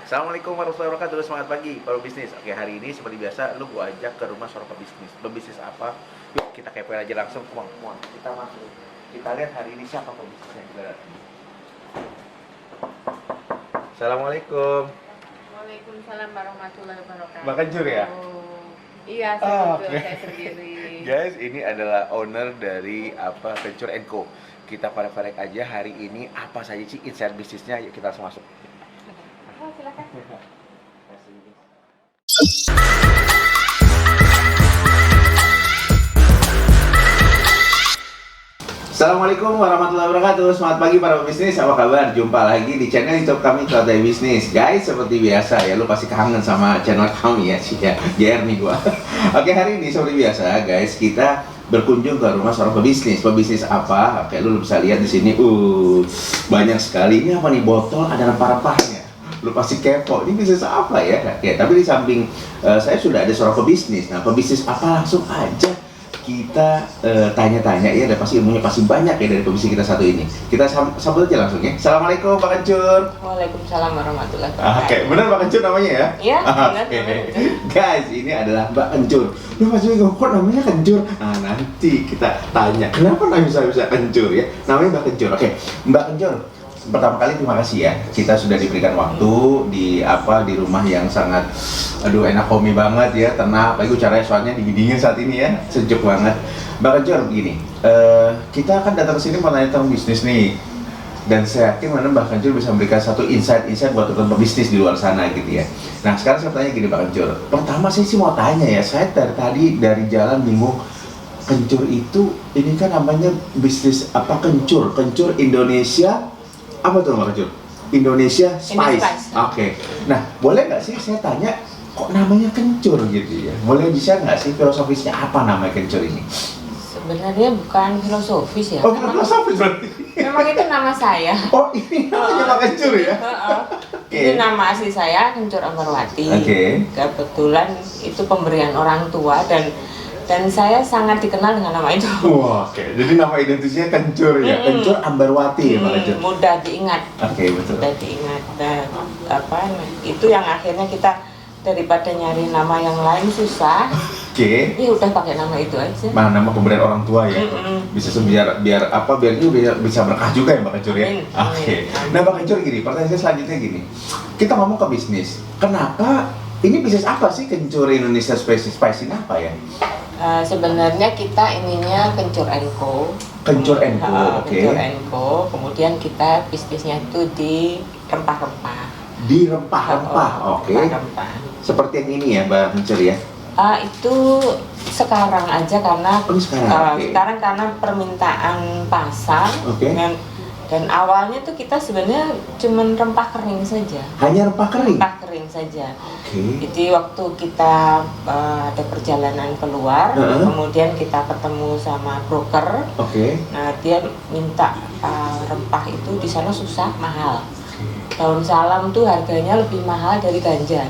Assalamualaikum warahmatullahi wabarakatuh. Semangat pagi para bisnis. Oke, hari ini seperti biasa lu gua ajak ke rumah seorang pebisnis. Pebisnis apa? Yuk kita kepoin aja langsung. Muang. Kita masuk. Kita lihat hari ini siapa pebisnisnya kita lihat. Assalamualaikum. Waalaikumsalam warahmatullahi wabarakatuh. Mbak Kencur ya? Iya, saya sendiri. Guys, ini adalah owner dari Kencur & Co. Kita parek-parek aja hari ini apa saja sih insight bisnisnya. Yuk kita langsung masuk. Oh, silakan. Assalamualaikum warahmatullahi wabarakatuh. Semangat pagi para pebisnis. Apa kabar? Jumpa lagi di channel YouTube kami Celotehi Bisnis. Guys, seperti biasa ya, lu pasti kangen sama channel kami ya sih ya. JR nih gua. Oke, hari ini seperti biasa guys, kita berkunjung ke rumah seorang pebisnis. Pebisnis apa? Oke, lu bisa lihat di sini. Banyak sekali. Ini apa nih? Botol ada rempah-rempahnya. Lu pasti kepo, ini bisnis apa ya? Oke, tapi di samping saya sudah ada seorang pebisnis. Nah, pebisnis apa? Langsung aja kita tanya-tanya ya, dan pasti ilmunya pasti banyak ya dari pebisnis kita satu ini. Kita sambut aja langsung ya. Assalamualaikum Pak Kencur. Waalaikumsalam warahmatullahi wabarakatuh. Oke, benar Pak Kencur namanya ya? Iya, benar. Oke. Guys, ini adalah Mbak Kencur. Lu pasti bingung, kok namanya Kencur? Nah, nanti kita tanya, kenapa namanya bisa Kencur ya? Namanya Mbak Kencur. Oke, Mbak Kencur. Pertama kali terima kasih ya, kita sudah diberikan waktu di rumah yang sangat enak homey banget ya, tenang. Apalagi caranya soalnya dingin saat ini ya, sejuk banget. Mbak Kencur begini, kita akan datang ke sini mau tanya tentang bisnis nih, dan saya yakin mana Mbak Kencur bisa memberikan satu insight buat teman-teman pebisnis di luar sana gitu ya. Nah sekarang saya tanya gini Mbak Kencur, pertama saya sih mau tanya ya, saya dari jalan bingung. Kencur itu ini kan namanya bisnis apa? Kencur Indonesia. Apa tuh Mbak Kencur? Indonesia Spice. Oke. Nah, boleh nggak sih saya tanya kok namanya Kencur gitu ya? Boleh bisa nggak sih filosofisnya apa namanya Kencur ini? Sebenarnya bukan filosofis ya. Oh, bukan filosofis berarti. Memang itu nama saya. Oh, ini namanya Mbak Kencur ya? Ini nama asli saya Kencur Ambarwati. Oke. Kebetulan itu pemberian orang tua dan saya sangat dikenal dengan nama itu. Wah, oke. Jadi nama identitasnya Kencur ya? Kencur Ambarwati ya Mbak Kencur? Mudah diingat. Oke, betul. Mudah diingat. Dan itu yang akhirnya kita daripada nyari nama yang lain susah. Oke. Ya udah pakai nama itu aja. Nama pemberian orang tua ya? Bisa biar itu bisa berkah juga ya Mbak Kencur ya? Amin. Oke. Nah Mbak Kencur gini, pertanyaan saya selanjutnya gini. Kita ngomong ke bisnis. Kenapa ini bisnis apa sih Kencur Indonesia Spice ini apa ya? Sebenarnya kita ininya Kencur & Co. Kencur & Co, oke. Kencur & Co. Kemudian kita bisnisnya itu di rempah-rempah. Di rempah-rempah, oke. Rempah-rempah. Seperti yang ini ya Mbak Kencur ya? Itu sekarang aja karena okay. Sekarang karena permintaan pasar. Okay. Dan awalnya tuh kita sebenarnya cuman rempah kering saja. Hanya rempah kering? Rempah kering saja. Okay. Jadi waktu kita ada perjalanan keluar, kemudian kita ketemu sama broker. Nah dia minta rempah itu di sana susah, mahal. Daun salam tuh harganya lebih mahal dari ganja.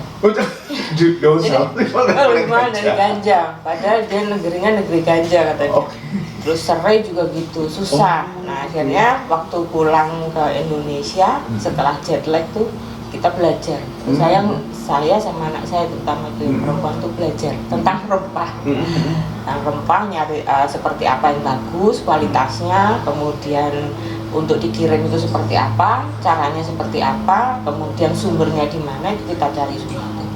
Daun salam lebih mahal dari ganja. Padahal dia negerinya negeri ganja katanya. Terus serai juga gitu, susah. Nah akhirnya waktu pulang ke Indonesia setelah jet lag tuh kita belajar. Saya sama anak saya terutama perempuan tuh belajar tentang rempah. Tentang rempah nyari seperti apa yang bagus, kualitasnya, kemudian untuk dikirim itu seperti apa, caranya seperti apa, kemudian sumbernya di mana itu kita cari semua tuh.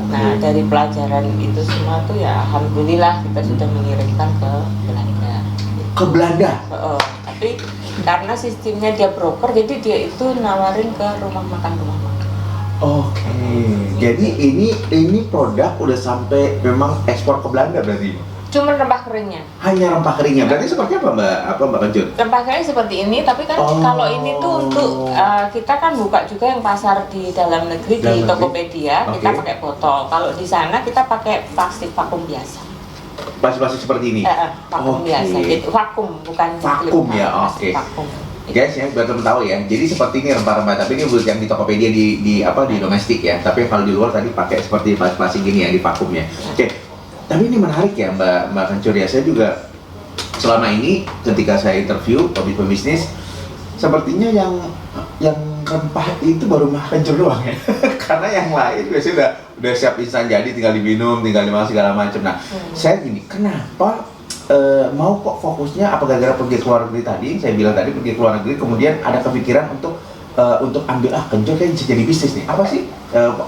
Nah dari pelajaran itu semua tuh ya alhamdulillah kita sudah mengirimkan ke Belanda. Ke Belanda? Tapi karena sistemnya dia broker, jadi dia itu nawarin ke rumah makan. Oke. Jadi ini produk udah sampai memang ekspor ke Belanda berarti? Cuman rempah keringnya. Hanya rempah keringnya. Berarti seperti apa Mbak Kencur? Rempah kering seperti ini, tapi kan kalau ini tuh untuk kita kan buka juga yang pasar di dalam negeri di Tokopedia, kita pakai botol. Kalau di sana kita pakai plastik vakum biasa. Plastik seperti ini? Vakum biasa. Jadi vakum, bukan vakum ya. Oke. Guys ya, biar teman tahu ya. Jadi seperti ini rempah-rempah, tapi ini yang di Tokopedia di domestik ya. Tapi kalau di luar tadi pakai seperti plastik gini ya, di vakum ya. Oke. Tapi ini menarik ya Mbak Kencur ya. Saya juga selama ini ketika saya interview pebisnis, sepertinya yang rempah itu baru mah kencur doang ya. Karena yang lain biasanya udah siap instan jadi, tinggal diminum, tinggal dimakan segala macam. Nah, saya gini, kenapa mau kok fokusnya apa gara-gara pergi ke luar negeri tadi? Saya bilang tadi pergi ke luar negeri, kemudian ada kepikiran untuk ambil kencur kayak bisa jadi bisnis nih. Apa sih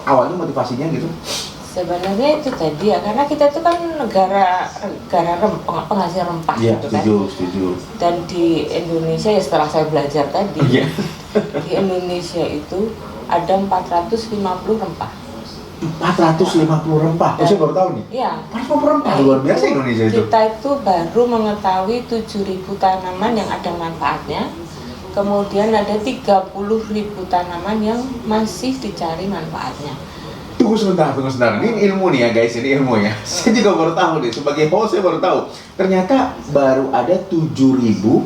awalnya motivasinya gitu? Sebenarnya itu tadi ya, karena kita itu kan negara penghasil rempah Iya, gitu kan. setuju. Dan di Indonesia ya setelah saya belajar tadi, Iya. di Indonesia itu ada 450 rempah. 450 rempah. Saya baru tahu nih. Iya. 450 rempah luar biasa Indonesia itu. Kita itu baru mengetahui 7.000 tanaman yang ada manfaatnya. Kemudian ada 30.000 tanaman yang masih dicari manfaatnya. Tunggu sebentar. Ini ilmu nih ya guys, ini ilmu ya. Saya juga baru tahu nih, sebagai host saya baru tahu. Ternyata baru ada 7.000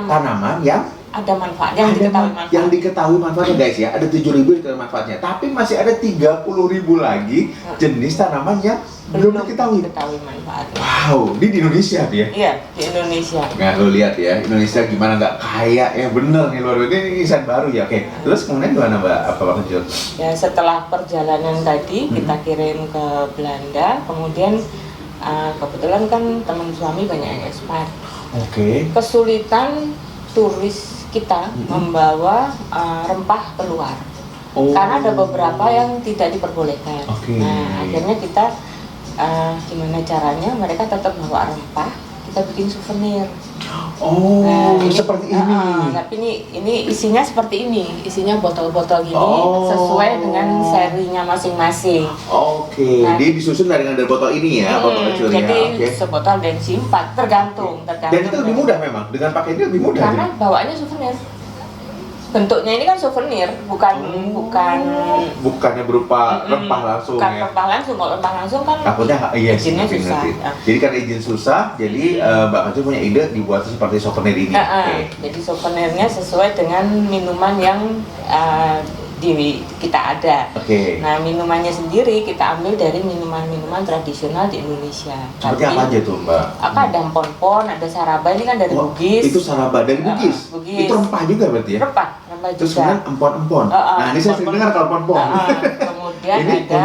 tanaman yang ada manfaat, yang diketahui manfaatnya guys ya. Ada 7.000 yang diketahui manfaatnya. Tapi masih ada 30.000 lagi jenis tanaman yang belum diketahui manfaatnya. Wow, ini di Indonesia dia. Iya, di Indonesia. Nah, lo lihat ya, Indonesia gimana nggak kaya ya, bener nih luar biasa, ini insight baru ya. Oke, terus kemudian gimana Mbak, apa Pak Kencur? Ya setelah perjalanan tadi kita kirim ke Belanda, kemudian kebetulan kan teman suami banyak yang expat. Oke. Kesulitan turis kita membawa rempah keluar. Karena ada beberapa yang tidak diperbolehkan. Nah, akhirnya kita gimana caranya mereka tetap bawa rempah, kita bikin souvenir. Seperti ini. Tapi ini isinya seperti ini, isinya botol-botol gini sesuai dengan serinya masing-masing. Nah, dia disusun dari botol ini ya, botol kecil ya. Jadi sebotol dan simpat, tergantung. Dan itu lebih mudah memang, dengan pakai ini lebih mudah. Karena bawaannya souvenir. Bentuknya ini kan souvenir, bukannya berupa rempah langsung bukan ya. rempah langsung, kalau rempah langsung kan takutnya izinnya susah. Jadi karena izin susah, jadi Mbak Kencur punya ide dibuat seperti souvenir ini. Jadi souvenirnya sesuai dengan minuman yang kita ada. Nah, minumannya sendiri kita ambil dari minuman-minuman tradisional di Indonesia. Seperti apa aja tuh Mbak? Ada empon-pon, ada saraba, ini kan dari Bugis. Itu saraba dari Bugis. Bugis. Itu rempah juga berarti ya? Rempah Terus juga. kemudian empon-empon. Nah, ini saya sering dengar kalau empon-empon. Kemudian ini ada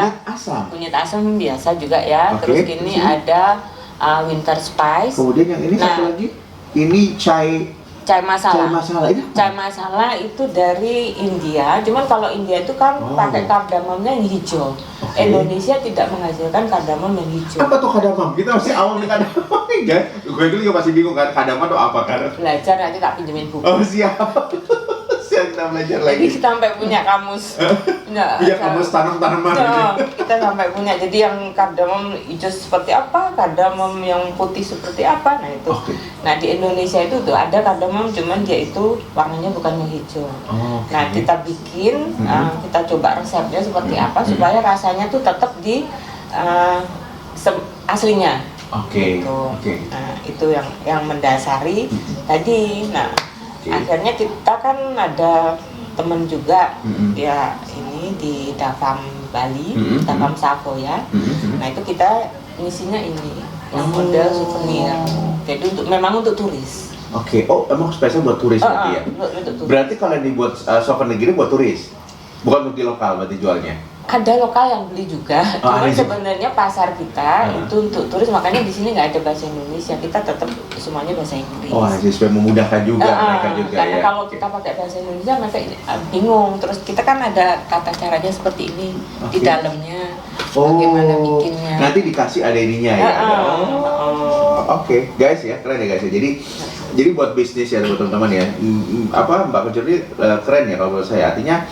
kunyit asam biasa juga ya. Terus ini ada winter spice. Kemudian yang ini satu lagi, ini chai masala. Chai masala itu dari India. Cuman kalau India itu kan pakai kardamomnya yang hijau. Indonesia tidak menghasilkan kardamom yang hijau. Apa tuh kardamom? Kita masih awal nih kardamom enggak? Gue dulu juga masih bingung kan kardamom itu apa kan? Belajar nanti tak pinjemin buku. Siap. Kita belajar lagi. Jadi kita sampai punya kamus. Kamus tanaman. Kita sampai punya. Jadi yang kardamom hijau seperti apa, kardamom yang putih seperti apa. Nah itu. Nah di Indonesia itu tuh ada kardamom, cuman dia itu warnanya bukan yang hijau. Nah kita bikin, kita coba resepnya seperti apa supaya rasanya tuh tetap di aslinya. Nah itu yang mendasari tadi. Nah akhirnya kita kan ada temen juga dia ini di Davam Bali, Davam Savoya. Nah itu kita ngisinya ini yang model souvenir. Jadi memang untuk turis. Emang spesial buat turis berarti ya? Berarti kalau yang dibuat souvenir gini buat turis? Bukan untuk di lokal berarti jualnya? Ada lokal yang beli juga, cuman sebenarnya pasar kita itu untuk turis, makanya di sini nggak ada bahasa Indonesia, kita tetap semuanya bahasa Inggris. Jadi supaya memudahkan juga mereka juga karena ya. Kalau kita pakai bahasa Indonesia mereka bingung, terus kita kan ada tata caranya seperti ini di dalamnya, bagaimana bikinnya. Nanti dikasih ada ininya ya. Guys ya, keren ya guys ya. Jadi buat bisnis ya buat teman-teman ya. Mbak Kencur ini keren ya kalau menurut saya. Artinya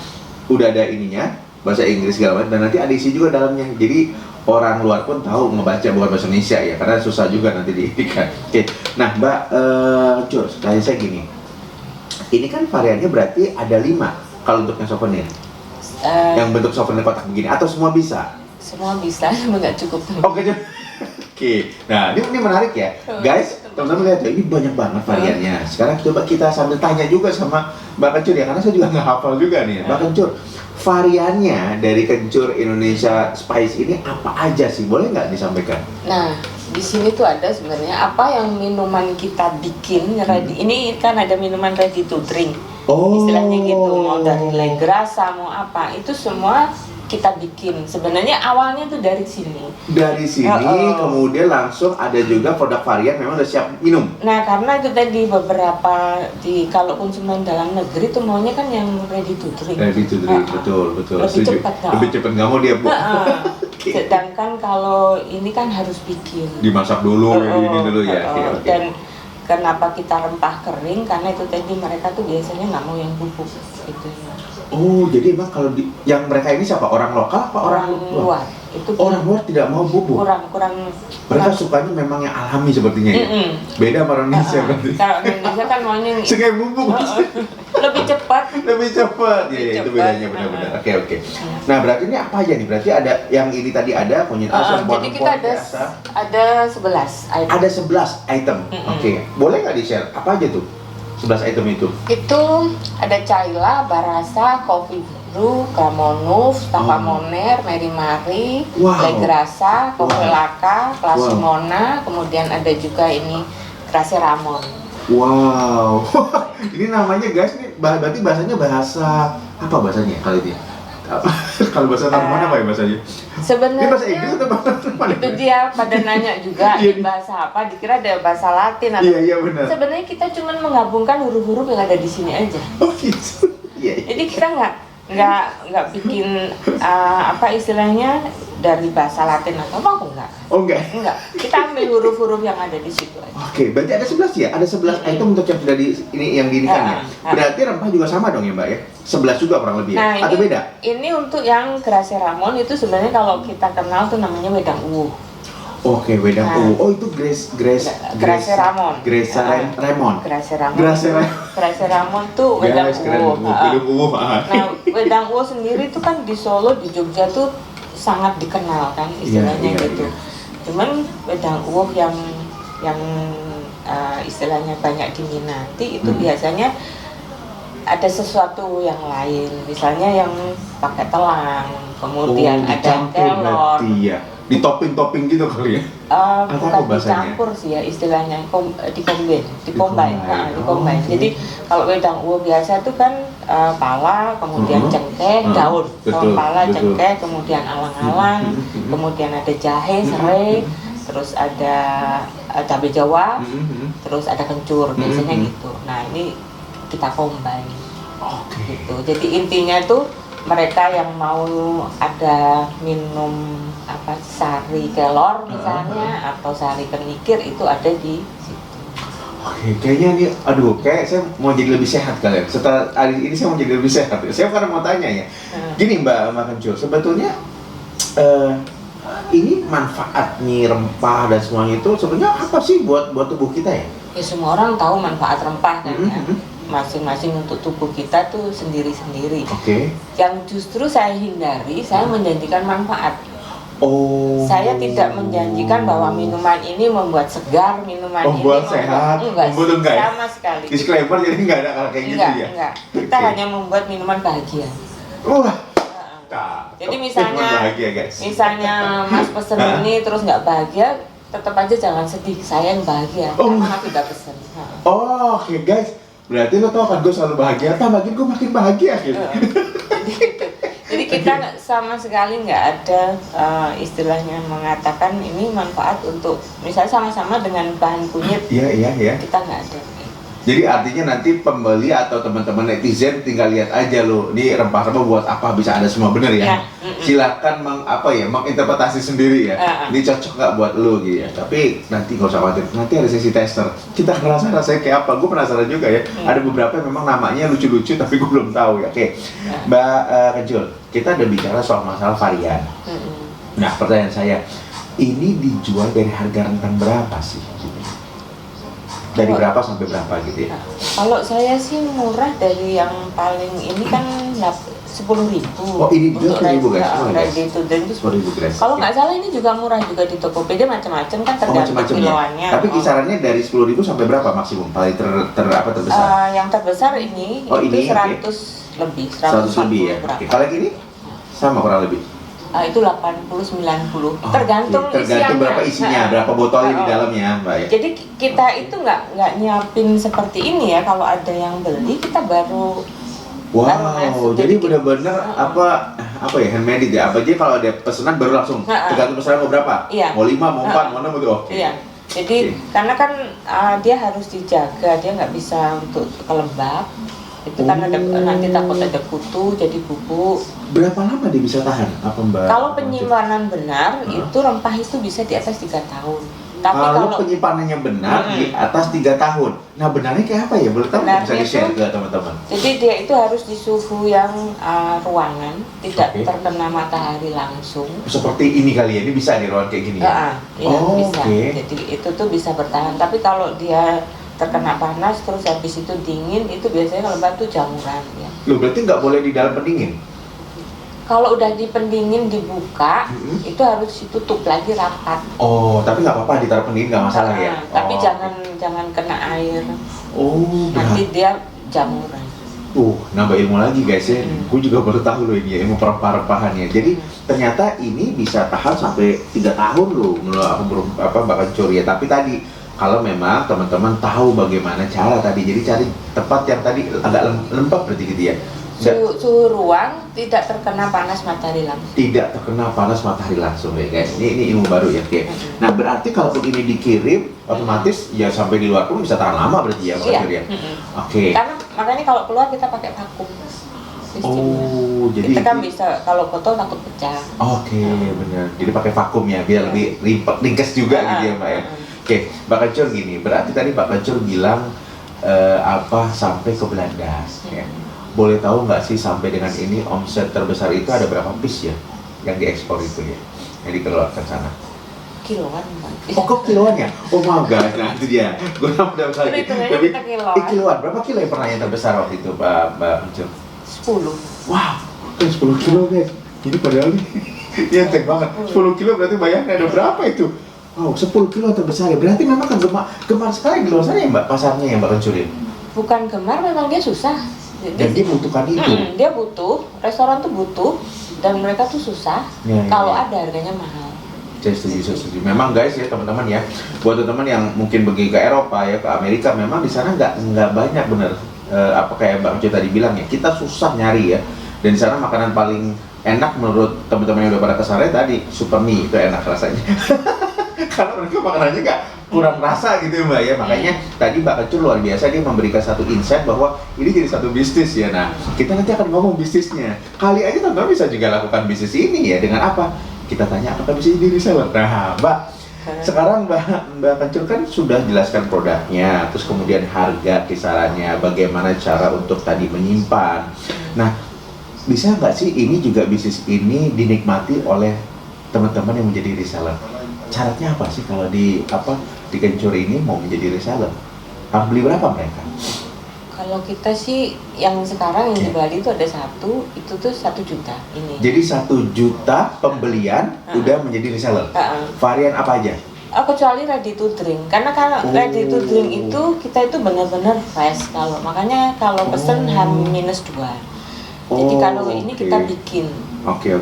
udah ada ininya bahasa Inggris segala macam dan nanti ada isi juga dalamnya. Jadi orang luar pun tahu ngebaca bukan bahasa Indonesia ya, karena susah juga nanti diikan. Nah Mbak Kencur, tanya saya gini. Ini kan variannya berarti ada 5 kalau untuk yang souvenir. Yang bentuk souvenir kotak begini atau semua bisa? Semua bisa, cuma nggak cukup. Nah ini menarik ya, guys. Teman-teman lihat ya, ini banyak banget variannya. Sekarang coba kita sambil tanya juga sama Mbak Kencur ya, karena saya juga nggak hafal juga nih ya. Mbak Kencur, variannya dari kencur Indonesia Spice ini apa aja sih? Boleh nggak disampaikan? Nah, di sini tuh ada sebenarnya apa yang minuman kita bikin ready. Ini kan ada minuman ready to drink. Oh. Istilahnya gitu, mau dari legrasa mau apa, itu semua kita bikin. Sebenarnya awalnya tuh dari sini. Dari sini kemudian langsung ada juga produk varian memang udah siap minum. Nah, karena itu tadi beberapa kalau konsumen dalam negeri tuh maunya kan yang ready to drink. Ready to drink, betul. Lebih Setuju. cepat, Kak. Lebih cepat, nggak mau dia Bu. Sedangkan kalau ini kan harus bikin. Dimasak dulu, ini dulu ya. Oke. Dan kenapa kita rempah kering? Karena itu tadi mereka tuh biasanya nggak mau yang bubuk gitu. Oh, jadi emang kalau yang mereka ini siapa? Orang lokal apa orang luar? Itu orang luar tidak mau bubuk. kurang. Mereka sukanya memang yang alami sepertinya ya. Beda sama orang Indonesia berarti. Kalau Indonesia kan maunya sungai bubuk. lebih cepat. Lebih cepat. Ya, itu bedanya benar-benar. Oke. Nah, berarti ini apa aja nih? Berarti ada yang ini tadi ada kunyit asam, jadi kita ada 11 item. Ada 11 item. Oke. Boleh nggak di-share apa aja tuh? 11 item itu. Itu ada Caila, Barasa, Coffee Brew, Kramonuf, Tapamoner, Mary Mari, Legrasa, Coffee Laka, Clasimona, kemudian ada juga ini Krasi Ramon. Wow. Ini namanya guys nih berarti bahasanya bahasa apa bahasanya kali ini? Kalau bahasa Taman apa ya bahasanya? Sebenarnya ini bahasa Inggris atau bahasa Taman? Itu dia pada nanya juga ini bahasa apa, dikira ada bahasa Latin atau Iya benar. Sebenarnya kita cuma menggabungkan huruf-huruf yang ada di sini aja. Oh gitu. Iya. Jadi kita nggak bikin apa istilahnya dari bahasa Latin atau apa enggak. Oh enggak. Kita ambil huruf-huruf yang ada di situ aja. Oke, berarti ada 11 ya? Ada 11 item untuk yang sudah yang diinikan ya? Berarti rempah juga sama dong ya Mbak ya? 11 juga kurang lebih ya? Nah, atau beda? Ini untuk yang Krasi Ramon itu sebenarnya kalau kita kenal tuh namanya wedang uwu. Oke, wedang uwu. Oh itu Krasi Ramon. Krasi Ramon tuh wedang uwu. Nah, wedang uwu sendiri tuh kan di Solo, di Jogja tuh sangat dikenal kan istilahnya gitu. Cuman wedang uwu yang istilahnya banyak diminati itu biasanya ada sesuatu yang lain, misalnya yang pakai telang, kemudian ada kelor, ya. Di topping gitu kali ya? Bukan dicampur sih ya istilahnya, dikombin. Jadi kalau wedang uwu biasa itu kan pala, kemudian cengkeh, daun pala, cengkeh, kemudian alang-alang, kemudian ada jahe, serai, terus ada cabai Jawa, terus ada kencur, biasanya gitu. Nah ini kita combine, gitu. Jadi intinya tuh mereka yang mau ada minum apa sari kelor misalnya atau sari kenikir itu ada di situ. Oke, kayaknya ini, kayak saya mau jadi lebih sehat kalian. Setelah hari ini saya mau jadi lebih sehat. Saya karena mau tanya ya, gini Mbak Kencur, sebetulnya ini manfaat nih rempah dan semuanya itu sebenarnya apa sih buat tubuh kita ya? Ya semua orang tahu manfaat rempah kan ya. Masing-masing untuk tubuh kita tuh sendiri-sendiri. Yang justru saya hindari, saya menjanjikan manfaat. Saya tidak menjanjikan bahwa minuman ini membuat segar, minuman ini membuat sehat, enggak sama sekali. Disclaimer, jadi nggak ada kayak gitu ya? Enggak. Kita hanya membuat minuman bahagia. Jadi misalnya Mas pesen ini terus nggak bahagia, tetap aja jangan sedih, saya yang bahagia karena aku udah pesen. Oke guys, berarti lo tau kan gue selalu bahagia, makin gue makin bahagia gitu. Jadi kita sama sekali nggak ada istilahnya mengatakan ini manfaat untuk misalnya sama-sama dengan bahan kunyit. Iya. Kita nggak ada. Jadi artinya nanti pembeli atau teman-teman netizen tinggal lihat aja lo, ini rempah-rempah buat apa, bisa ada semua, bener ya? Silakan menginterpretasi sendiri ya. Ini cocok nggak buat lo gitu ya. Tapi nanti nggak usah khawatir, nanti ada sesi tester. Kita ngerasa rasanya kayak apa? Gue penasaran juga ya. Ada beberapa yang memang namanya lucu-lucu tapi gue belum tahu ya. Oke, Mbak Kencur, kita udah bicara soal masalah varian. Nah, pertanyaan saya, ini dijual dari harga rentan berapa sih? Dari berapa sampai berapa gitu ya? Kalau saya sih murah dari yang paling ini kan 9.000 10.000. Oh, ini juga 10.000 guys. Oh, guys. Ready to drink itu 10.000 guys. Kalau nggak salah ini juga murah juga di Tokopedia, macam-macam kan, Oh, tergantung macam-macam ya. kiloannya. Tapi kisarannya dari 10.000 sampai berapa maksimum? Paling apa terbesar? Yang terbesar ini Oh, itu ini, 100 lebih, 100 lebih ya. berapa. Oke. Kalau yang ini sama kurang lebih. Itu 80-90, Oh, tergantung oke. Tergantung berapa isinya, berapa botolnya di dalamnya, Mbak ya. Jadi kita itu nggak nyiapin seperti ini ya. Kalau ada yang beli kita baru. Wow, jadi benar-benar apa ya, handmade ya. Apa aja kalau ada pesanan baru langsung. Tergantung pesanan mau berapa? Iya. Mau 5, mau 4, mau 6 gitu. Oke. Iya. Jadi karena kan dia harus dijaga, dia nggak bisa untuk kelembab. Itu kan ada, nanti takut ada kutu jadi bubuk. Berapa lama dia bisa tahan? Apa Mbak? Kalau penyimpanan benar itu rempah itu bisa di atas 3 tahun. Tapi kalau penyimpanannya benar di atas 3 tahun. Nah, benarnya kayak apa ya? Boleh tahu bisa di-share ke teman-teman? Jadi dia itu harus di suhu yang ruangan, tidak terkena matahari langsung. Seperti ini kali ya, ini bisa di ruangan kayak gini ya? Iya, bisa. Jadi itu tuh bisa bertahan. Tapi kalau dia terkena panas terus habis itu dingin, itu biasanya kalau batu jamuran ya. Loh, berarti nggak boleh di dalam pendingin? Kalau udah dipendingin dibuka, itu harus ditutup lagi rapat. Oh, tapi nggak apa-apa ditaruh pendingin, nggak masalah ya? Tapi jangan kena air. Oh, nanti dia jamuran. Nambah ilmu lagi guys ya. Gue juga baru tahu loh ini ya, ilmu rempah-rempahannya. Jadi ternyata ini bisa tahan sampai 3 tahun loh menurut aku Mbak Kencur ya. Tapi tadi kalau memang teman-teman tahu bagaimana cara tadi, jadi cari tempat yang tadi agak lembab berarti gitu ya. Suhu ruang tidak terkena panas matahari langsung. Tidak terkena panas matahari langsung ya guys. Ini ilmu baru ya. Oke. Nah berarti kalaupun ini dikirim otomatis ya sampai di luar pun bisa tahan lama berarti ya Mbak Kencur ya. Oke. Karena makanya kalau keluar kita pakai vakum. Oh, jadi kita kan bisa kalau botol takut pecah. Oke, benar. Jadi pakai vakum ya biar lebih ringkas juga gitu ya Mbak ya. Oke, Mbak Kencur gini, berarti tadi Mbak Kencur bilang sampai ke Belanda ya. Boleh tahu nggak sih sampai dengan ini omset terbesar itu ada berapa piece ya yang diekspor itu ya, yang dikeluarkan sana? Kiloan, Mbak. Oh, kok kiloan ya? Oh maaf guys, nah itu dia. Gue udah lagi. Tapi kiloan, berapa kilo yang pernah yang terbesar waktu itu Mbak Kencur? 10. Wow, 10 kilo guys. Ini padahal ini enteng banget. 10 kilo berarti bayangnya ada berapa itu? Wow, 10 kilo terbesar ya. Berarti memang kan gemar sekali di luar sana ya Mbak, pasarnya ya Mbak Kencur ya? Bukan gemar, memang dia susah. Dan dia butuhkan itu. Dia butuh, restoran tuh butuh, dan mereka tuh susah. Kalau ada harganya mahal. Saya setuju. Memang guys ya teman-teman ya, buat teman-teman yang mungkin pergi ke Eropa ya, ke Amerika, memang di sana nggak banyak bener apa kayak Mbak Kencur tadi bilang ya, kita susah nyari ya. Dan di sana makanan paling enak menurut teman-teman yang udah pada kesana tadi super mie itu enak rasanya. Karena mereka makanannya nggak kurang rasa gitu Mbak ya. Makanya tadi Mbak Kencur luar biasa, dia memberikan satu insight bahwa ini jadi satu bisnis ya. Nah kita nanti akan ngomong bisnisnya. Kali aja teman-teman bisa juga lakukan bisnis ini ya dengan apa? Kita tanya apakah bisa jadi reseller. Nah Mbak, sekarang Mbak Kencur kan sudah jelaskan produknya, terus kemudian harga kisarannya, bagaimana cara untuk tadi menyimpan. Nah bisa nggak sih ini juga bisnis ini dinikmati oleh teman-teman yang menjadi reseller? Syaratnya apa sih kalau di Kencur ini mau menjadi reseller? Harus beli berapa mereka? Kalau kita sih yang sekarang yang di Bali itu ada itu tuh 1 juta ini. Jadi 1 juta pembelian udah menjadi reseller. Varian apa aja? Kecuali ready to drink, karena kalau ready to drink itu kita itu benar-benar fresh. Makanya kalau pesen H-2. Jadi kalau ini kita bikin. Oke.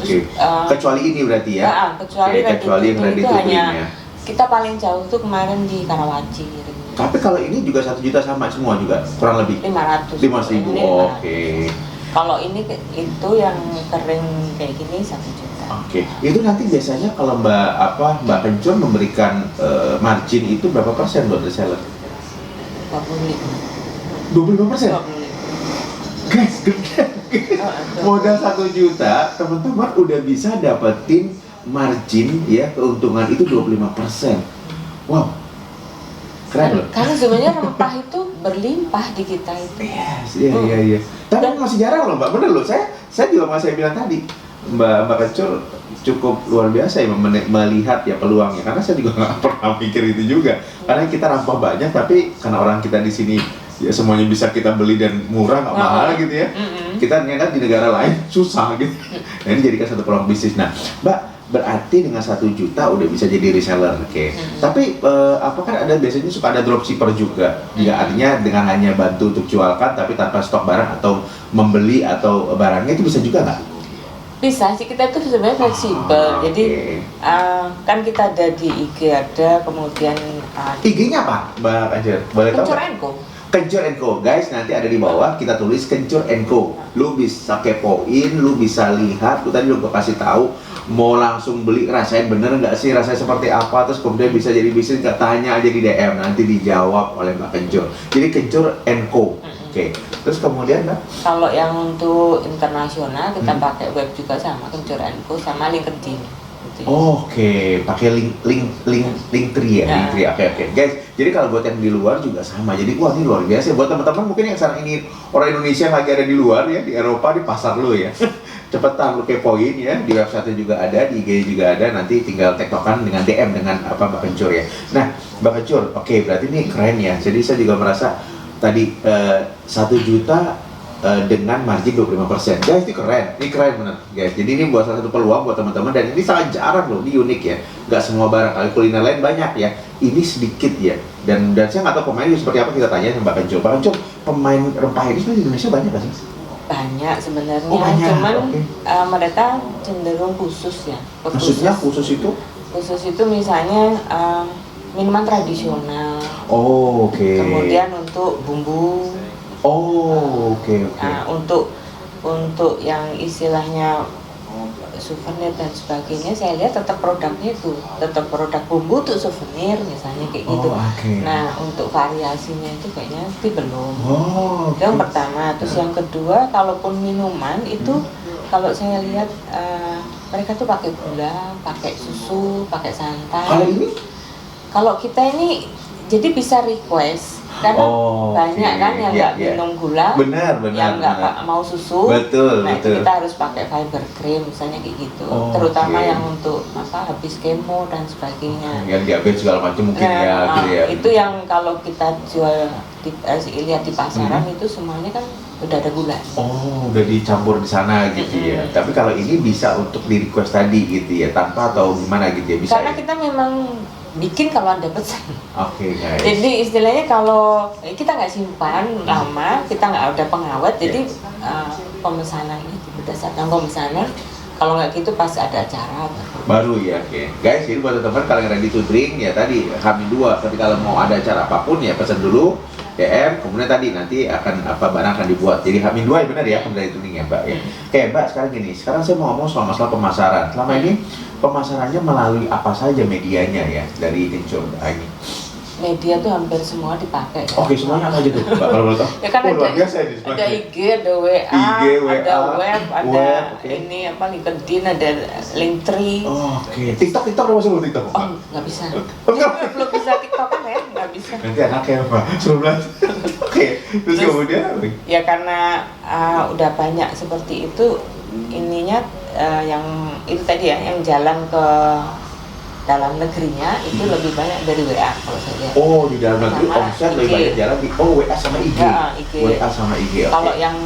Kecuali ini berarti ya? Kecuali yang ready to drink ya. Kita paling jauh tuh kemarin di Karawaci. Tapi kalau ini juga 1 juta sama semua juga, kurang lebih? 500.000. Oke. Kalau ini itu yang kering kayak gini 1 juta. Oke. Itu nanti biasanya kalau Mbak Kencur memberikan margin itu berapa persen buat reseller? 25%? Guys, modal 1 juta, teman-teman udah bisa dapetin margin ya, keuntungan itu 25%. Wow, keren loh. Karena sebenarnya rempah itu berlimpah di kita itu. Iya. Tapi masih jarang loh Mbak, bener loh. Saya juga masih bilang tadi, Mbak Kencur cukup luar biasa ya melihat ya peluangnya. Karena saya juga nggak pernah pikir itu juga. Karena kita rempah banyak, tapi karena orang kita di sini ya semuanya bisa kita beli dan murah nggak mahal gitu ya. Kita ternyata di negara lain susah gitu. Nah, ini jadikan satu peluang bisnis. Nah, Mbak, berarti dengan 1 juta udah bisa jadi reseller, oke. Tapi apakah ada biasanya suka ada dropshipper juga? Ya, artinya dengan hanya bantu untuk jualkan tapi tanpa stok barang atau membeli atau barangnya itu bisa juga nggak? Bisa sih, kita tuh sebenarnya fleksibel. Jadi kan kita ada di IG ada, kemudian IG-nya apa, Mbak Anjir? Boleh tahu? Kencur & Co. Kencur & Co, guys, nanti ada di bawah kita tulis Kencur & Co. Lu bisa kepoin, lu bisa lihat, lu tadi lu kasih tahu mau langsung beli, rasain bener nggak sih, rasanya seperti apa, terus kemudian bisa jadi bisnis, nggak tanya aja di DM, nanti dijawab oleh Mbak Kencur. Jadi Kencur & Co. Oke. Terus kemudian Mbak? Kalau yang untuk internasional kita pakai web juga sama Kencur & Co sama LinkedIn. Oke, pakai Linktree ya, Linktree. Oke. Guys, jadi kalau buat yang di luar juga sama. Jadi wah, ini luar biasa. Buat teman-teman mungkin yang sekarang ini orang Indonesia yang lagi ada di luar ya, di Eropa, di pasar lo ya. Cepetan lu kepoin ya, di website juga ada, di IG juga ada, nanti tinggal tektokan dengan DM dengan apa Mbak Kencur ya. Nah, Mbak Kencur, oke, berarti ini keren ya. Jadi saya juga merasa tadi 1 juta dengan margin 25%. Guys, ini keren bener guys. Jadi ini buat salah satu peluang buat teman-teman, dan ini sangat jarang loh, ini unik ya. Nggak semua barang, kali kuliner lain banyak ya, ini sedikit ya. Dan saya nggak tahu pemainnya seperti apa, kita tanya sama Mbak Kencur. Mbak Kencur, pemain rempah ini sebenarnya di Indonesia banyak nggak sih? Banyak sebenarnya, banyak. Cuman mereka cenderung khusus ya. Maksudnya khusus itu? Khusus itu misalnya minuman tradisional. Oh, oke. Kemudian untuk bumbu. Oh, oke. Nah, untuk yang istilahnya souvenir dan sebagainya, saya lihat tetap produknya itu tetap produk bumbu untuk souvenir misalnya kayak gitu. Nah, untuk variasinya itu kayaknya sih belum. Itu yang pertama. Terus yang kedua, kalaupun minuman itu kalau saya lihat mereka tuh pakai gula, pakai susu, pakai santan. Kalau kita ini jadi bisa request, karena banyak kan yang nggak minum gula, yang nggak mau susu. Betul. Kita harus pakai fiber cream misalnya kayak gitu, terutama yang untuk habis kemo dan sebagainya. Yang diabetes segala macam mungkin gitu ya. Itu yang kalau kita jual lihat di pasaran itu semuanya kan udah ada gula. Udah dicampur di sana gitu ya. Tapi kalau ini bisa untuk di request tadi gitu ya, tanpa atau gimana gitu ya, bisa. Karena kita memang bikin kalau ada pesan. Guys. Jadi istilahnya kalau kita nggak simpan lama, kita nggak ada pengawet, jadi pemesanan itu berdasarkan pemesanan. Kalau nggak gitu pas ada acara baru ya. Guys, jadi buat teman-teman kalau yang ready to drink ya tadi H-2, tapi kalau mau ada acara apapun ya pesan dulu DM, kemudian tadi nanti akan barang akan dibuat. Jadi H-2 ya benar ya, ready to drink ya Mbak ya. Oke Mbak, sekarang saya mau ngomong soal masalah pemasaran. Selama ini pemasarannya melalui apa saja medianya ya dari Kencur ini? Media tuh hampir semua dipakai. Semuanya apa aja tuh Mbak kalau boleh tahu? Ya kan ada IG, ada WA, ada web, ada ini LinkedIn, ada Linktree. TikTok udah masuk belum TikTok? Nggak bisa. Belum bisa TikTok kan ya, nggak bisa. Nanti anaknya Mbak, suruh belajar. Terus kemudian? Ya karena udah banyak seperti itu, ininya yang itu tadi ya, yang jalan ke dalam negerinya itu lebih banyak dari WA kalau saya lihat. Di dalam negeri omset lebih banyak jalan di WA sama IG. WA sama IG. Kalau yang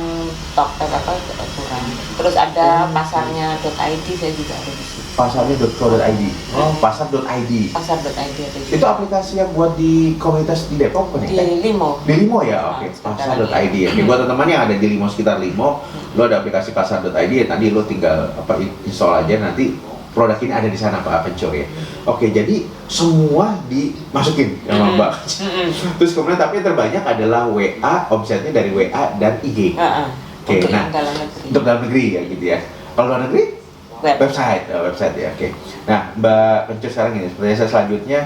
Tokped kurang. Terus ada pasarnya.id, saya juga ada di situ. Pasarnya.co.id. Pasar.id. Pasar.id ada juga. Itu aplikasi yang buat di komunitas di Depok kan? Di Limo. Di Limo ya, Pasar.id ya. Buat teman-teman yang ada di Limo, sekitar Limo, lo ada aplikasi Pasar.id ya. Tadi lo tinggal install aja, nanti produk ini ada di sana Pak Kencur ya. Jadi semua dimasukin sama Mbak. Terus kemudian tapi yang terbanyak adalah WA, omsetnya dari WA dan IG. Untuk dalam negeri ya gitu ya. Kalau luar negeri website ya. Nah Mbak Kencur sekarang ini, pertanyaan selanjutnya,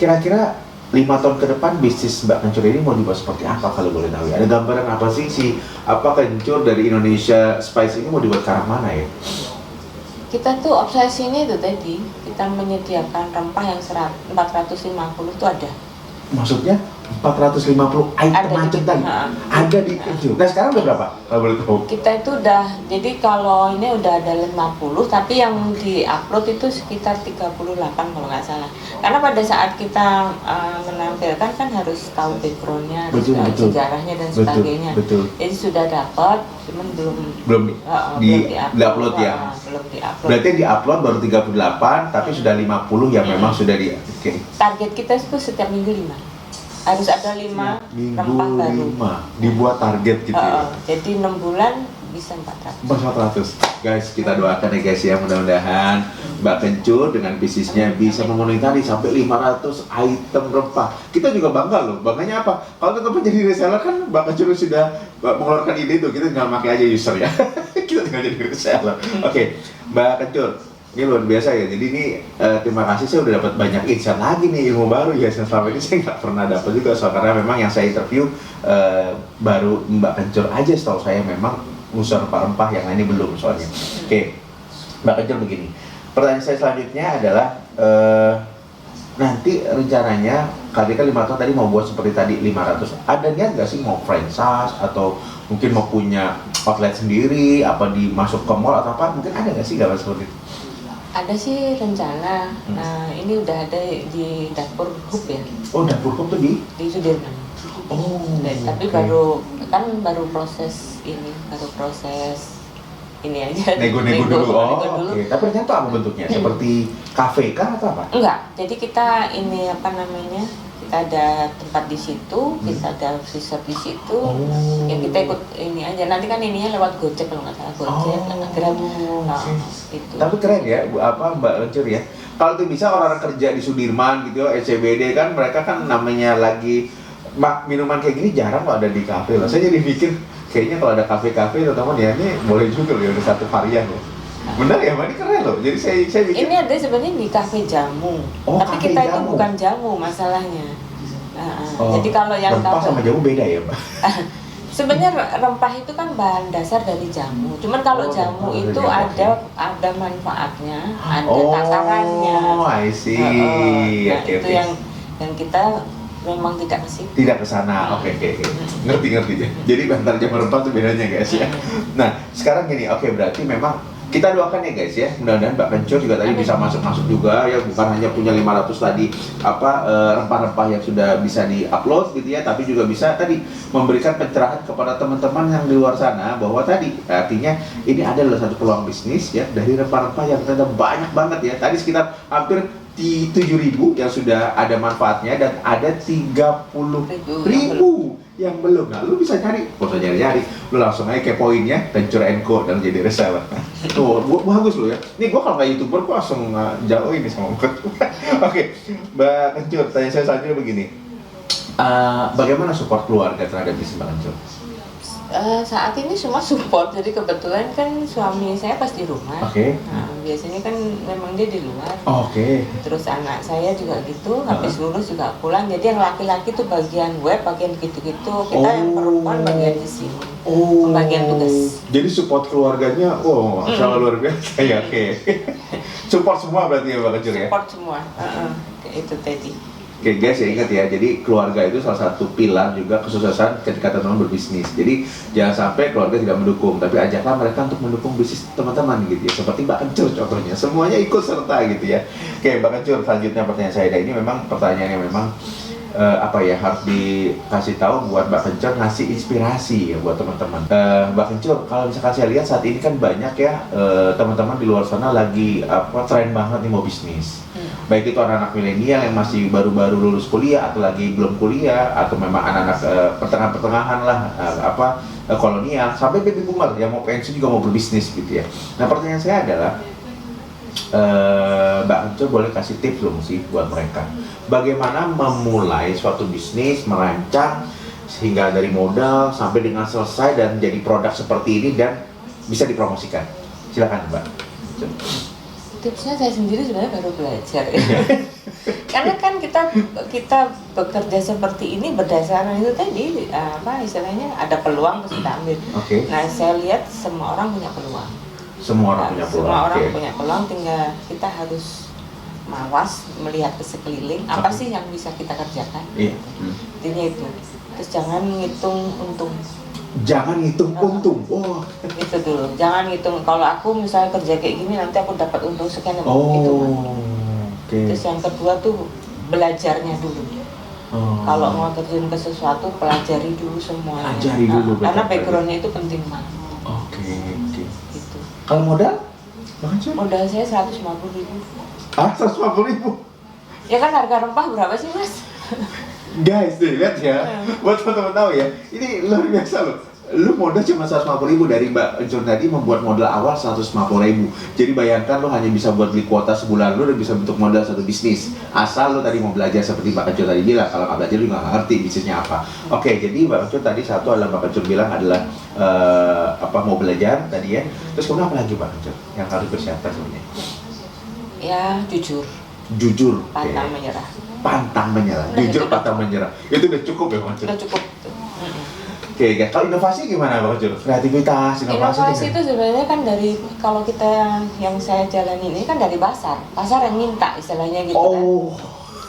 kira-kira 5 tahun ke depan bisnis Mbak Kencur ini mau dibuat seperti apa kalau boleh tahu ya? Ada gambaran apa sih Kencur dari Indonesia Spice ini mau dibuat ke arah mana ya? Kita tuh obsesinya itu tadi, kita menyediakan rempah yang 450 itu ada. Maksudnya 450 item Ada di macam kita, tadi. Ada di kencur. Nah sekarang udah berapa? Kalau boleh tahu. Kita itu udah, jadi kalau ini udah ada 50, tapi yang di-upload itu sekitar 38 kalau nggak salah. Karena pada saat kita menampilkan kan harus tahu backgroundnya, harus tahu sejarahnya dan sebagainya. Betul. Jadi sudah dapat, cuman belum di-upload ya. Belum di-upload. Berarti di-upload baru 38, tapi sudah 50 yang memang sudah di. Oke. Target kita itu setiap minggu 5. Harus ada 5 rempah baru. 5 dibuat target gitu ya. Jadi 6 bulan bisa 400. 400. Guys, kita doakan ya guys ya, mudah-mudahan Mbak Kencur dengan bisnisnya bisa memenuhi tadi sampai 500 item rempah. Kita juga bangga loh. Bangganya apa? Kalau tetap jadi reseller kan Mbak Kencur sudah mengeluarkan ide itu, kita tinggal pakai aja user ya. Kita tinggal jadi reseller. Oke, Mbak Kencur, ini luar biasa ya. Jadi ini terima kasih, saya udah dapat banyak insight lagi nih, ilmu baru ya. Selama ini saya nggak pernah dapat juga karena memang yang saya interview baru Mbak Kencur aja, setahu saya memang usaha rempah-rempah, yang lainnya belum soalnya. Oke, Mbak Kencur begini. Pertanyaan saya selanjutnya adalah nanti rencananya kali 5 tahun tadi mau buat seperti tadi 500. Ada niat nggak sih mau franchise atau mungkin mau punya outlet sendiri, apa dimasuk ke mall atau apa? Mungkin ada nggak sih gambar seperti itu? Ada sih rencana. Nah, ini udah ada di dapur hub ya. Oh, dapur hub tuh di Sudirman. Oh, Tapi okay. baru proses ini aja. Nego-nego dulu. Nego dulu. Oke. Tapi ternyata apa bentuknya? Seperti kafe kah atau apa? Enggak. Jadi kita ini apa namanya? Kita ada tempat di situ, kita ada freezer di situ. Ya kita ikut ini aja. Nanti kan ininya lewat Gojek kalau nggak salah, Gojek, Grab. Itu. Tapi keren ya, Mbak Kencur ya. Kalau itu bisa orang-orang kerja di Sudirman gitu, SCBD kan mereka kan namanya lagi minuman kayak gini jarang kok ada di kafe loh. Saya jadi pikir kayaknya kalau ada kafe-kafe teman-teman ya ini boleh juga loh, ada satu varian loh. Benar ya, Mbak, ini keren loh. Jadi saya pikir ini ada sebenarnya di kafe jamu. Oh, tapi kafe kita itu jamu. bukan jamu masalahnya. Jadi kalau yang rempah sama jamu beda ya, Mbak? sebenarnya rempah itu kan bahan dasar dari jamu. Cuman kalau jamu rempah itu dari jamu, ada manfaatnya, ada takarannya. Oh, I see. Nah, Oke. itu yang kita memang tidak ke situ. Tidak ke sana. Oke. Ngerti ya. Jadi antar jamu rempah itu bedanya guys ya. Nah, sekarang gini, oke, berarti memang kita doakan ya guys ya, mudah-mudahan Mbak Kencur juga tadi bisa masuk juga ya, bukan hanya punya 500 tadi rempah-rempah yang sudah bisa di-upload gitu ya, tapi juga bisa tadi memberikan pencerahan kepada teman-teman yang di luar sana bahwa tadi artinya ini adalah satu peluang bisnis ya, dari rempah-rempah yang ternyata banyak banget ya. Tadi sekitar hampir di 7.000 yang sudah ada manfaatnya dan ada 30.000 yang belum. Nah, lu bisa nyari, gak usah nyari-nyari, lu langsung aja kepoin ya, Kencur & Co dan jadi reseller. Tuh, bagus lo ya. Nih gua kalau nggak YouTuber gua langsung jauh ini sama Mbak. Oke, Mbak Kencur, tanya saya selanjutnya begini. Bagaimana support keluarga terhadap bisnis Mbak Kencur? Saat ini semua support, jadi kebetulan kan suami saya pas di rumah. Oke. Nah, biasanya kan memang dia di luar. Oke. Terus anak saya juga gitu, habis lulus juga pulang. Jadi yang laki-laki tuh bagian web, bagian gitu-gitu. Kita yang perempuan bagian di sini. Pembagian tugas. Jadi support keluarganya, sangat luar biasa ya. Oke. Support semua berarti ya Mbak Kencur ya? Support semua. Itu tadi. Oke guys, ya ingat ya, jadi keluarga itu salah satu pilar juga kesuksesan ketika teman-teman berbisnis. Jadi jangan sampai keluarga tidak mendukung, tapi ajaklah mereka untuk mendukung bisnis teman-teman gitu ya. Seperti Mbak Kencur contohnya, semuanya ikut serta gitu ya. Oke Mbak Kencur, selanjutnya pertanyaan saya. Nah, ini memang pertanyaan yang memang harus dikasih tahu buat Mbak Kencur, ngasih inspirasi ya buat teman-teman. Mbak Kencur, kalau misalkan saya lihat saat ini kan banyak ya teman-teman di luar sana lagi tren banget nih mau bisnis. Baik itu anak-anak milenial yang masih baru-baru lulus kuliah atau lagi belum kuliah, atau memang anak-anak pertengahan-pertengahan lah, kolonial, sampai baby boomer yang mau pensiun juga mau berbisnis gitu ya. Nah pertanyaan saya adalah, Mbak Kencur boleh kasih tips dong sih buat mereka, bagaimana memulai suatu bisnis, merancang sehingga dari modal sampai dengan selesai dan jadi produk seperti ini dan bisa dipromosikan. Silakan Mbak. Tipsnya saya sendiri sebenarnya baru belajar ya. Karena kan kita bekerja seperti ini berdasarkan itu tadi istilahnya ada peluang terus kita ambil. Nah saya lihat semua orang punya peluang. Semua orang punya peluang. Semua orang punya peluang, tinggal kita harus mawas melihat ke sekeliling apa sih yang bisa kita kerjakan. intinya itu. Terus jangan ngitung untung. Jangan ngitung untung. Wah. Itu dulu, jangan ngitung kalau aku misalnya kerja kayak gini nanti aku dapat untung sekian itu. Oke. Terus yang kedua tuh belajarnya dulu. Kalau mau terjun ke sesuatu pelajari dulu semuanya. Pelajari dulu, karena betul. backgroundnya itu penting banget. Oke. Gitu. Kalau modal? Bang Encur? Modal saya 150.000. Ah, 150.000. Ya kan harga rempah berapa sih mas? Guys, nih lihat ya, buat teman-teman tahu ya, ini luar biasa loh. Lu modal cuma 150.000 dari Mbak Encur tadi membuat modal awal 150.000. Jadi bayangkan lu hanya bisa buat beli kuota sebulan lu dan bisa bentuk modal satu bisnis. Asal lu tadi mau belajar seperti Mbak Encur tadi bilang, kalau nggak belajar lu nggak ngerti bisnisnya apa. Oke, jadi Mbak Encur tadi satu adalah Mbak Encur bilang adalah mau belajar tadi ya. Terus kemudian apa lagi Mbak Encur yang harus persiapkan sebenarnya? Ya jujur. Jujur. Pantang menyerah. Pantang menyerah. Jujur pantang menyerah. Itu udah cukup ya Mbak Encur? Udah cukup. Oke, kalau inovasi gimana Bang Jul? Kreativitas, inovasi itu sebenarnya kan dari kalau kita yang saya jalani ini kan dari pasar yang minta istilahnya gitu kan.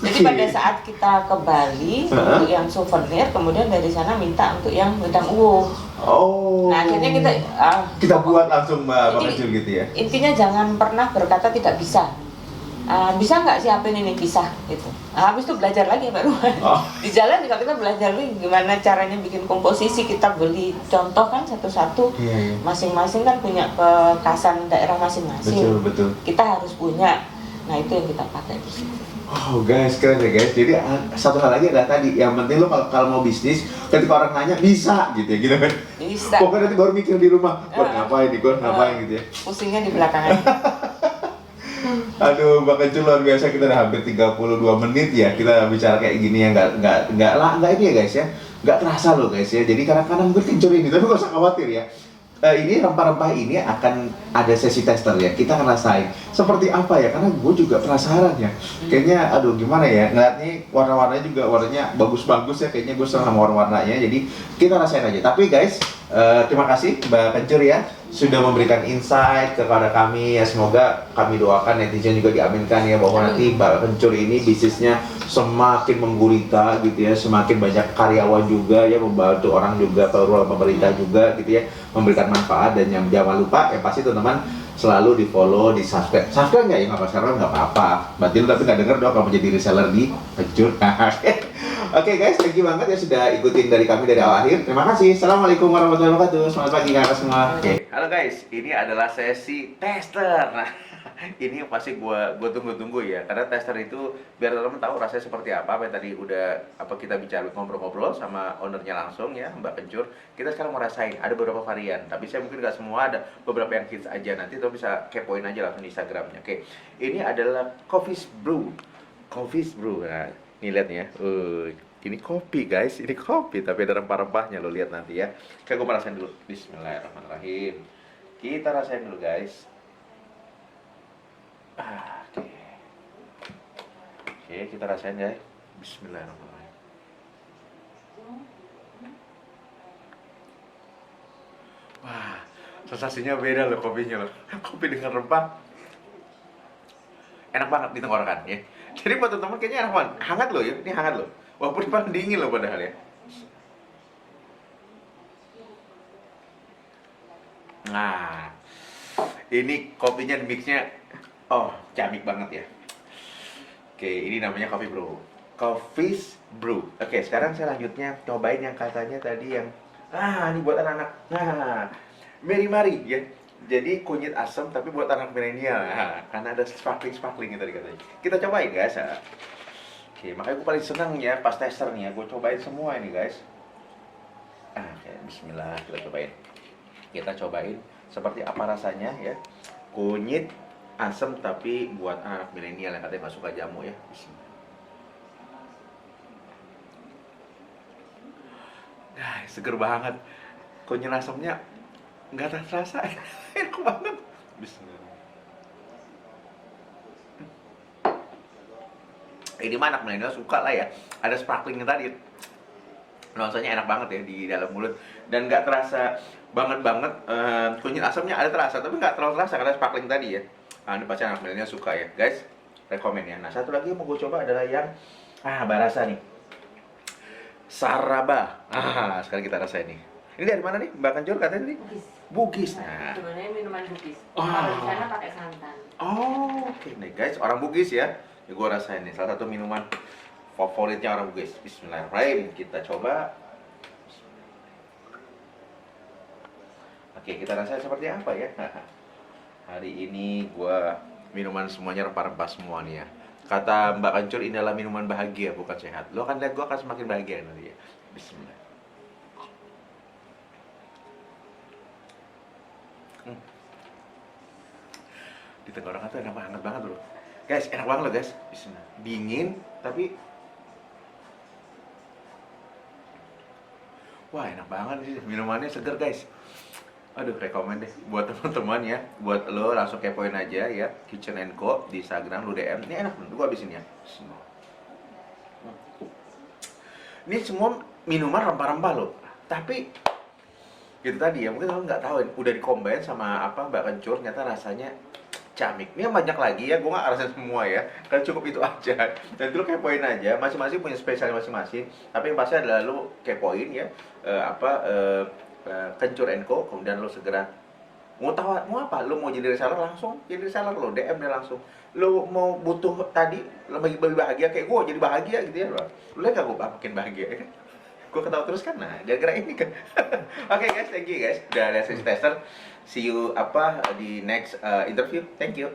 Jadi pada saat kita ke Bali untuk yang souvenir, kemudian dari sana minta untuk yang wedang uwuh. Nah akhirnya kita buat langsung Bang Jul gitu ya. Intinya jangan pernah berkata tidak bisa. Bisa nggak siapin ini bisa gitu. Habis itu belajar lagi baru di jalan juga kita belajar lagi gimana caranya bikin komposisi, kita beli contoh kan satu-satu. Masing-masing kan punya kekasan daerah masing-masing. Betul. Kita harus punya. Nah itu yang kita pakai di sini. Guys, keren ya guys. Jadi satu hal lagi adalah tadi, yang penting lo kalau mau bisnis, ketika orang nanya bisa gitu ya, gitu kan? Bisa. Pokoknya nanti baru mikir di rumah, buat ngapain nih, ngapain gitu ya? Pusingnya di belakangan. Aduh, Mbak Encur luar biasa, kita udah hampir 32 menit ya kita bicara kayak gini ya, nggak ini ya guys ya, nggak terasa loh guys ya. Jadi kadang-kadang mungkin kencur ini, tapi nggak usah khawatir ya. Ini rempah-rempah ini akan ada sesi tester ya, kita ngerasain seperti apa ya, karena gue juga penasaran ya. Kayaknya aduh gimana ya, ngeliatnya warna-warnanya juga warnanya bagus-bagus ya, kayaknya gue senang sama warna-warnanya, jadi kita rasain aja. Tapi guys, terima kasih Mbak Encur ya sudah memberikan insight kepada kami ya. Semoga kami doakan netizen juga diaminkan ya, bahwa nanti Mbak Encur ini bisnisnya semakin menggurita gitu ya, semakin banyak karyawan juga ya, membantu orang juga, pemerintah juga gitu ya, memberikan manfaat. Dan yang jangan lupa ya pasti teman-teman selalu di follow, di subscribe nggak ya, nggak apa-apa, nggak apa-apa batin tapi nggak denger dong kamu jadi reseller di Encur. Oke guys, thank you banget ya sudah ikutin dari kami dari awal akhir. Terima kasih. Assalamualaikum warahmatullahi wabarakatuh. Selamat pagi kakak semua. Halo guys, ini adalah sesi tester. Nah, ini pasti gua tunggu-tunggu ya, karena tester itu biar teman-teman tahu rasanya seperti apa yang tadi udah kita bicara ngobrol-ngobrol sama ownernya langsung ya, Mbak Encur. Kita sekarang mau rasain, ada beberapa varian, tapi saya mungkin nggak semua, ada beberapa yang hits aja. Nanti tuh bisa kepoin aja langsung di Instagramnya. Oke, ini adalah Coffee Brew. Nah, nih lihat ya. Ini kopi guys, ini kopi tapi ada rempah-rempahnya, lo lihat nanti ya. Kayak gue rasain dulu. Bismillahirrahmanirrahim. Kita rasain dulu guys. Oke, kita rasain guys. Bismillahirrahmanirrahim. Wah, sensasinya beda loh kopinya loh. Kopi dengan rempah. Enak banget di tenggorokan ya. Jadi buat teman-teman kayaknya enak banget. Hangat loh ya, ini hangat loh. Walaupun paling dingin loh padahal ya. Nah, ini kopinya mixnya, ciamik banget ya. Oke, ini namanya Coffee Brew. Oke, sekarang saya lanjutnya cobain yang katanya tadi yang, ini buat anak-anak. Nah, Mari ya. Jadi kunyit asam tapi buat anak milenial. Karena ada sparkling tadi katanya. Kita cobain guys. Oke, makanya gue paling senang ya pas tester nih ya, gue cobain semua ini guys. Oke, bismillah, kita cobain seperti apa rasanya ya. Kunyit asam tapi buat anak milenial yang katanya gak suka jamu ya. Bismillah. Seger banget. Kunyit asamnya nggak terasa, enak banget. Bismillah. Ini mah anak milenial suka lah ya, ada sparklingnya tadi, nuansanya enak banget ya di dalam mulut dan nggak terasa banget kunyit asamnya ada terasa tapi nggak terlalu terasa karena sparkling tadi ya. Ini pasti anak milenial suka ya guys, rekomen ya. Nah satu lagi yang mau gue coba adalah yang barasa nih. Saraba. Sekarang kita rasain nih. Ini dari mana nih, Mbak Kencur katanya nih? Bugis. Bugis. Nah. Sebenarnya minuman Bugis. Oh. Kalau di sana pakai santan. Oh, oke nih guys, orang Bugis ya. Ya gue rasain nih, salah satu minuman favoritnya orang Bugis. Bismillahirrahmanirrahim. Kita coba. Oke, kita rasain seperti apa ya? Hari ini gua minuman semuanya rempah-rempah semua nih ya. Kata Mbak Kencur, ini adalah minuman bahagia, bukan sehat. Lo akan lihat gua akan semakin bahagia nanti ya. Bismillah. Di tenggorokan tuh enak banget banget bro. Guys, enak banget loh guys. Bismillah. Dingin, tapi wah enak banget sih, minumannya seger guys. Aduh, rekomen deh buat teman-teman ya. Buat lo langsung kepoin aja ya, Kitchen & Co di Instagram, lu DM. Ini enak banget, gua habisin ya. Bismillah. Ini semua minuman rempah-rempah loh. Tapi gitu tadi ya, mungkin lo nggak tahu udah dikombin sama apa Mbak Kencur, ternyata rasanya camik. Ini banyak lagi ya, gue nggak rasain semua ya, kan cukup itu aja. Dan lo kepoin aja, masing-masing punya spesial masing-masing. Tapi yang pasti adalah lo kepoin ya, Kencur & Co, kemudian lo segera mau tahu mau apa, lo mau jadi reseller langsung jadi reseller, lo DM dia langsung. Lo mau butuh tadi lo lebih bahagia kayak gue jadi bahagia gitu ya, lo lihat gak gue makin bahagia ya kan? Gue ketawa terus kan, nah gara-gara ini kan. Oke guys, thank you guys udah lihat sesi tester. See you di next interview. Thank you.